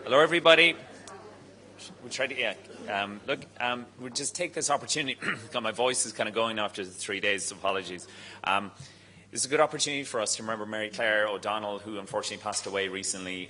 Hello, everybody. We'll try to, we'll just take this opportunity. God, my voice is kind of going after the 3 days, so apologies. This is a good opportunity for us to remember Mary Claire O'Donnell, who unfortunately passed away recently.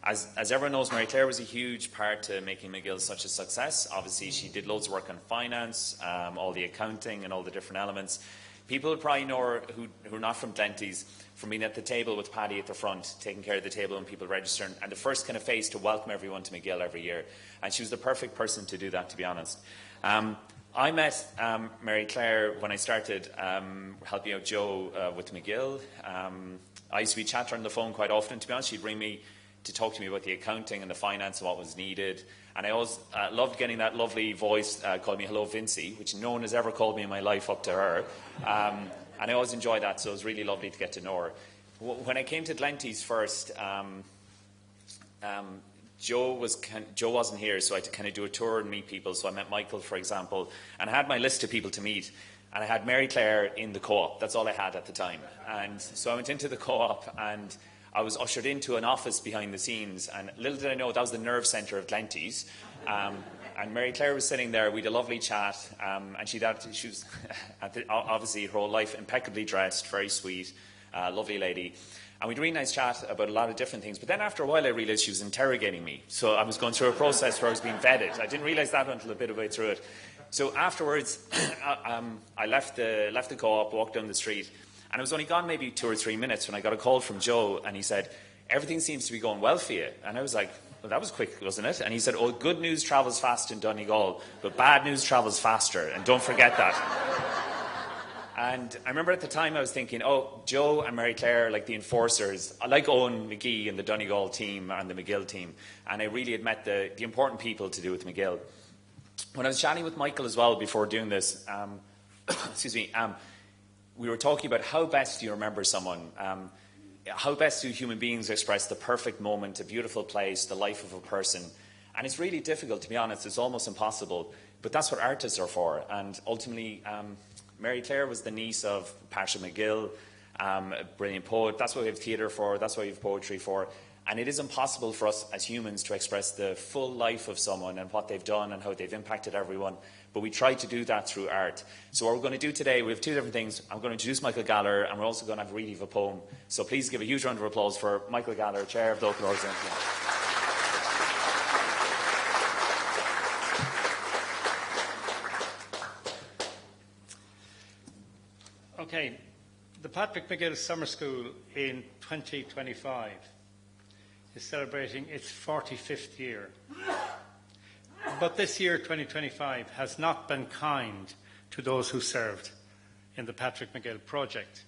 As everyone knows, Mary Claire was a huge part to making MacGill such a success. Obviously, she did loads of work on finance, all the accounting and all the different elements. People would probably know her who are not from Glenties from being at the table with Paddy at the front, taking care of the table when people register, and the first kind of face to welcome everyone to MacGill every year. And she was the perfect person to do that, to be honest. I met Mary Claire when I started helping out Joe with MacGill. I used to be chatting on the phone quite often, to be honest. She'd ring me to talk to me about the accounting and the finance and what was needed. And I always loved getting that lovely voice called me Hello Vincy, which no one has ever called me in my life up to her. And I always enjoyed that, so it was really lovely to get to know her. When I came to Glenties first, Joe wasn't here, so I had to kind of do a tour and meet people. So I met Michael, for example, and I had my list of people to meet. And I had Mary Claire in the co-op. That's all I had at the time. And so I went into the co-op and I was ushered into an office behind the scenes, and little did I know that was the nerve centre of Glenties. And Mary Claire was sitting there. We had a lovely chat, and she was obviously her whole life impeccably dressed, very sweet, lovely lady. And we had a really nice chat about a lot of different things. But then after a while, I realised she was interrogating me. So I was going through a process where I was being vetted. I didn't realise that until a bit of way through it. So afterwards, I left the co-op, walked down the street. And I was only gone maybe 2 or 3 minutes when I got a call from Joe, and he said, "Everything seems to be going well for you." And I was like, "Well, that was quick, wasn't it?" And he said, "Oh, good news travels fast in Donegal, but bad news travels faster, and don't forget that." And I remember at the time I was thinking, oh, Joe and Mary Claire, like the enforcers, I like Owen McGee and the Donegal team and the MacGill team, and I really had met the important people to do with MacGill. When I was chatting with Michael as well before doing this, we were talking about how best do you remember someone. How best do human beings express the perfect moment, a beautiful place, the life of a person? And it's really difficult, to be honest. It's almost impossible. But that's what artists are for. And ultimately, Mary Claire was the niece of Patrick MacGill, a brilliant poet. That's what we have theatre for. That's what we have poetry for. And it is impossible for us as humans to express the full life of someone and what they've done and how they've impacted everyone. But we try to do that through art. So what we're going to do today, we have two different things. I'm going to introduce Michael Gallagher, and we're also going to have a reading of a poem. So please give a huge round of applause for Michael Gallagher, Chair of the Local Organisation. Okay, the Patrick MacGill Summer School in 2025 is celebrating its 45th year. But this year, 2025, has not been kind to those who served in the Patrick MacGill project.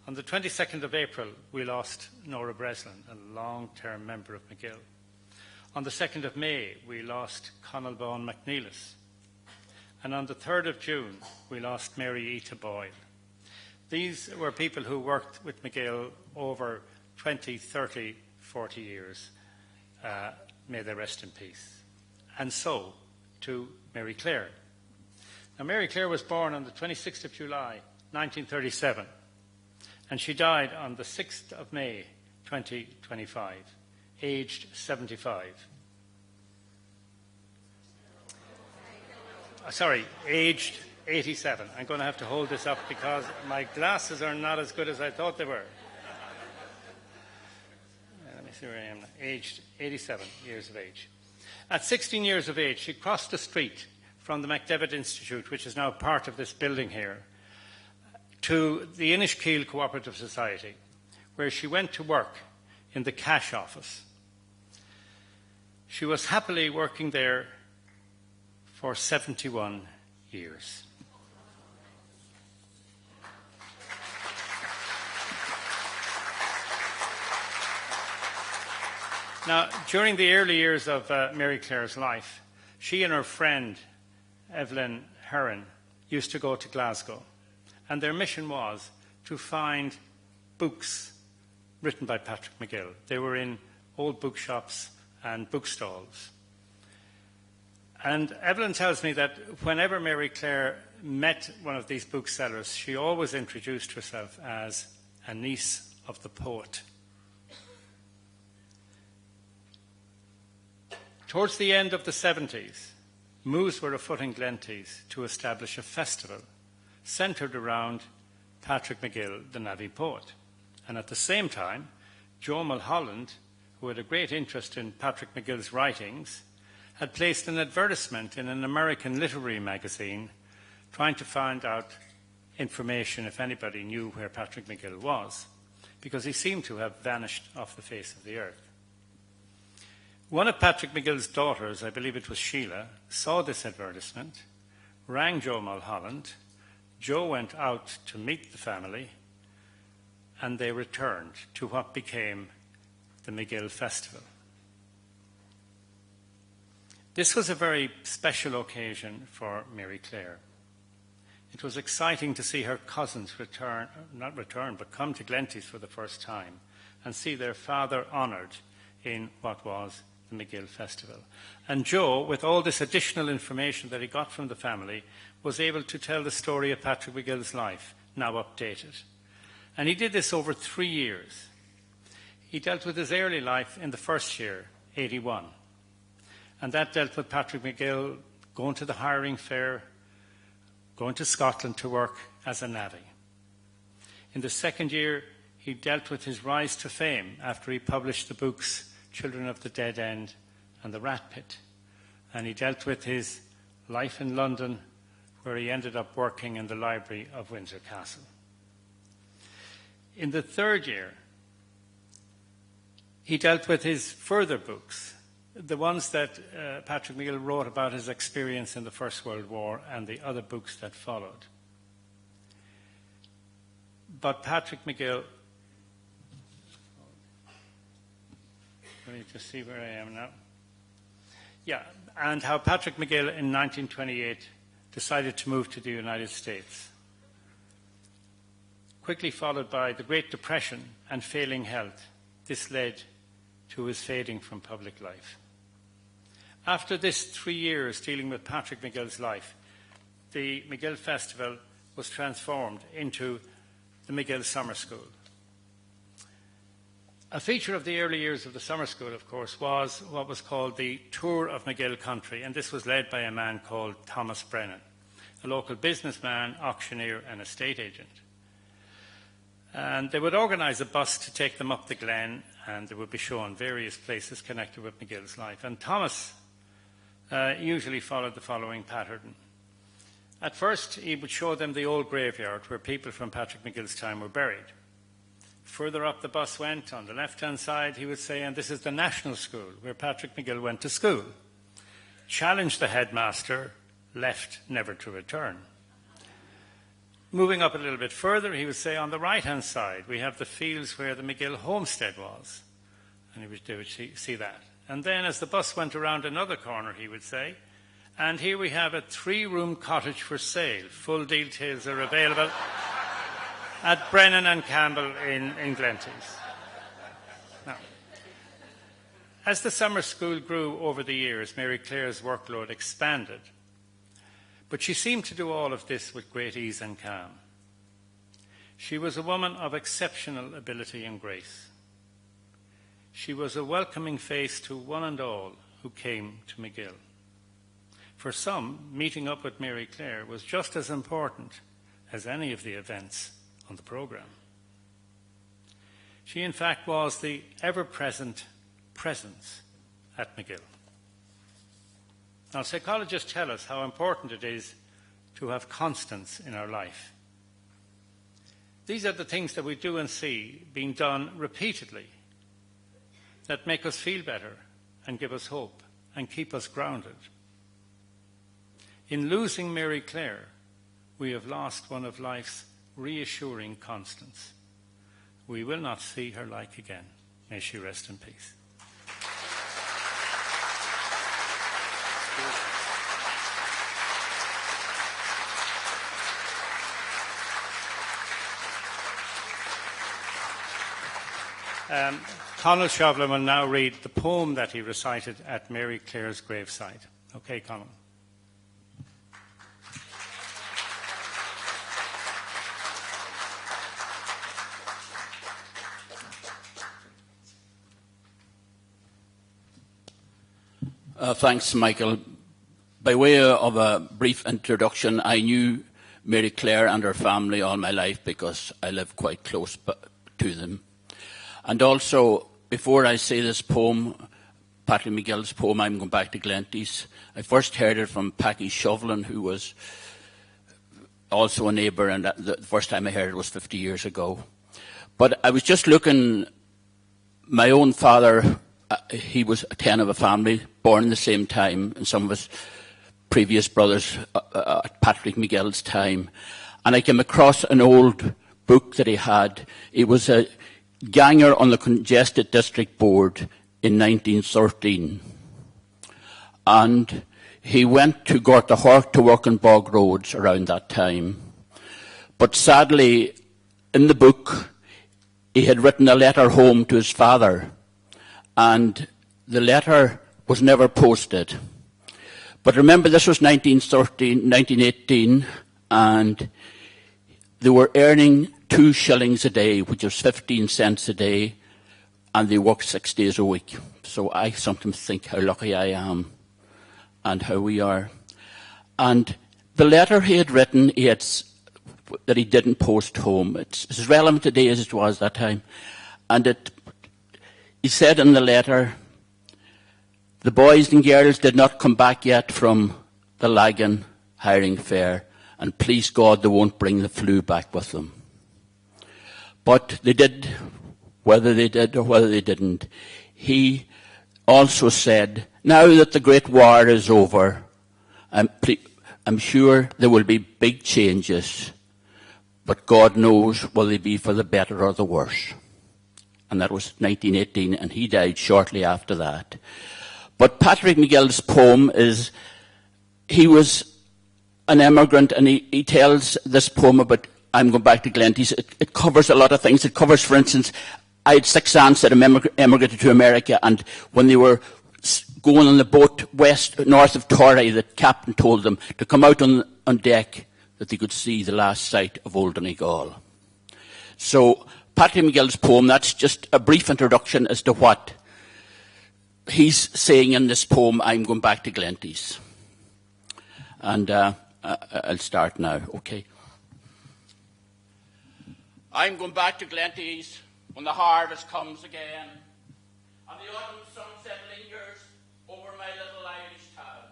On the 22nd of April, we lost Nora Breslin, a long-term member of MacGill. On the 2nd of May, we lost Conall Bawn McNeilis. And on the 3rd of June, we lost Mary Ita Boyle. These were people who worked with MacGill over 20, 30, 40 years. May they rest in peace. And so to Mary Claire. Now, Mary Claire was born on the 26th of July, 1937, and she died on the 6th of May, 2025, aged 75. Aged 87. I'm going to have to hold this up because my glasses are not as good as I thought they were. Let me see where I am now. Aged 87 years of age. At 16 years of age, she crossed the street from the MacDevitt Institute, which is now part of this building here, to the Inishkeel Cooperative Society, where she went to work in the cash office. She was happily working there for 71 years. Now, during the early years of Mary Claire's life, she and her friend, Evelyn Heron, used to go to Glasgow. And their mission was to find books written by Patrick MacGill. They were in old bookshops and bookstalls. And Evelyn tells me that whenever Mary Claire met one of these booksellers, she always introduced herself as a niece of the poet. Towards the end of the 70s, moves were afoot in Glenties to establish a festival centred around Patrick MacGill, the Navy poet. And at the same time, Joe Mulholland, who had a great interest in Patrick MacGill's writings, had placed an advertisement in an American literary magazine trying to find out information if anybody knew where Patrick MacGill was, because he seemed to have vanished off the face of the earth. One of Patrick MacGill's daughters, I believe it was Sheila, saw this advertisement, rang Joe Mulholland. Joe went out to meet the family, and they returned to what became the MacGill Festival. This was a very special occasion for Mary Clare. It was exciting to see her cousins come to Glenties for the first time and see their father honoured in what was the MacGill Festival. And Joe, with all this additional information that he got from the family, was able to tell the story of Patrick MacGill's life, now updated. And he did this over 3 years. He dealt with his early life in the first year, 81. And that dealt with Patrick MacGill going to the hiring fair, going to Scotland to work as a navvy. In the second year, he dealt with his rise to fame after he published the books Children of the Dead End and The Rat Pit. And he dealt with his life in London, where he ended up working in the library of Windsor Castle. In the third year, he dealt with his further books, the ones that Patrick MacGill wrote about his experience in the First World War and the other books that followed. But Patrick MacGill, let me just see where I am now. Yeah, and how Patrick MacGill in 1928 decided to move to the United States, quickly followed by the Great Depression and failing health. This led to his fading from public life. After this 3 years dealing with Patrick MacGill's life, the MacGill Festival was transformed into the MacGill Summer School. A feature of the early years of the summer school, of course, was what was called the Tour of MacGill Country, and this was led by a man called Thomas Brennan, a local businessman, auctioneer, and estate agent. And they would organise a bus to take them up the glen, and they would be shown various places connected with MacGill's life. And Thomas usually followed the following pattern. At first, he would show them the old graveyard where people from Patrick MacGill's time were buried. Further up the bus went, on the left-hand side, he would say, and this is the National School, where Patrick MacGill went to school. Challenged the headmaster, left never to return. Moving up a little bit further, he would say, on the right-hand side, we have the fields where the MacGill homestead was. And they would see that. And then as the bus went around another corner, he would say, and here we have a 3-room cottage for sale. Full details are available at Brennan and Campbell in Glenties. Now, as the summer school grew over the years, Mary Clare's workload expanded. But she seemed to do all of this with great ease and calm. She was a woman of exceptional ability and grace. She was a welcoming face to one and all who came to MacGill. For some, meeting up with Mary Clare was just as important as any of the events on the programme. She, in fact, was the ever-present presence at MacGill. Now, psychologists tell us how important it is to have constants in our life. These are the things that we do and see being done repeatedly that make us feel better and give us hope and keep us grounded. In losing Mary Clare, we have lost one of life's reassuring constants. We will not see her like again. May she rest in peace. Conal Shovlin will now read the poem that he recited at Mary Clare's graveside. Okay, Conal. Thanks, Michael. By way of a brief introduction, I knew Mary Claire and her family all my life because I live quite close to them. And also, before I say this poem, Patrick MacGill's poem, I'm Going Back to Glenties, I first heard it from Packy Shovelin, who was also a neighbour, and the first time I heard it was 50 years ago. But I was just looking, my own father, he was a 10 of a family, born in the same time, and some of his previous brothers at Patrick MacGill's time. And I came across an old book that he had. It was a ganger on the Congested District Board in 1913. And he went to Gortahort to work on bog roads around that time. But sadly, in the book, he had written a letter home to his father, and the letter was never posted. But remember, this was 1918, and they were earning 2 shillings a day, which was 15 cents a day, and they worked 6 days a week. So I sometimes think how lucky I am and how we are. And the letter he had written, that he didn't post home. It's as relevant today as it was that time. And he said in the letter, the boys and girls did not come back yet from the Lagan hiring fair, and please God they won't bring the flu back with them. But they did, whether they did or whether they didn't. He also said, now that the Great War is over, I'm sure there will be big changes, but God knows will they be for the better or the worse. And that was 1918, and he died shortly after that. But Patrick MacGill's poem is, he was an immigrant, and he tells this poem about, I'm Going Back to Glenties. It covers a lot of things. It covers, for instance, I had 6 aunts that emigrated to America, and when they were going on the boat north of Torrey, the captain told them to come out on deck that they could see the last sight of old Donegal. So Patrick MacGill's poem, that's just a brief introduction as to what he's saying in this poem, I'm Going Back to Glenties. And I'll start now, okay? I'm going back to Glenties when the harvest comes again, and the autumn sunset lingers over my little Irish town,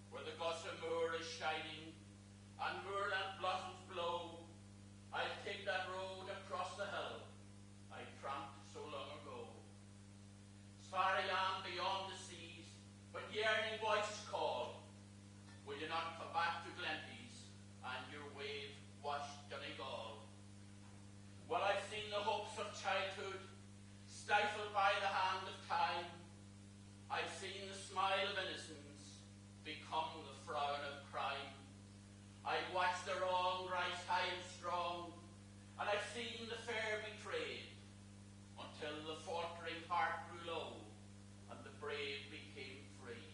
where the Gossa Moor is shining and moorland blossoms blow. I'll take that road across the hill I tramped so long ago. As far I am beyond the seas, but yearning voices call, will you not come back to Glenties and your wave-washed Donegal? Well, I've seen the hopes of childhood stifled by the hand of time. I've seen the smile of innocence become the frown of crime. I've watched the wrong rise high and strong, and I've seen the fair betrayed, until the faltering heart grew low, and the brave became free.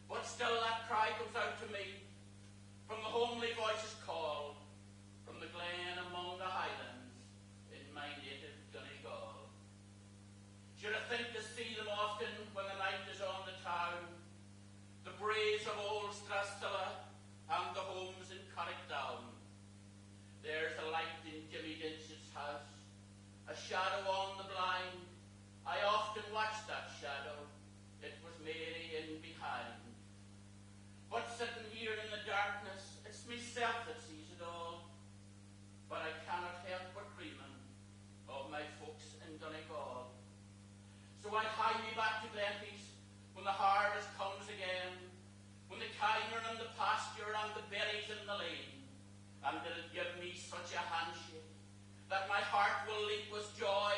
But still that cry comes out to me, from the homely voices call, from the glen among the Highlands, in my native Donegal. Should I think to see them often when the night is on the town, the braes of old Strastilla and the homes in Carrickdown. There's a light in Jimmy Dinch's house, a shadow on the blind. I often watched that shadow, it was Mary in behind. But sitting here in the darkness, it's myself that sees it all. But I cannot help but dreaming of my folks in Donegal. So I hie me back to Glenties when the harvest comes again, when the kine are in the pasture and the berries in the lane, and it'll give me such a handshake that my heart will leap with joy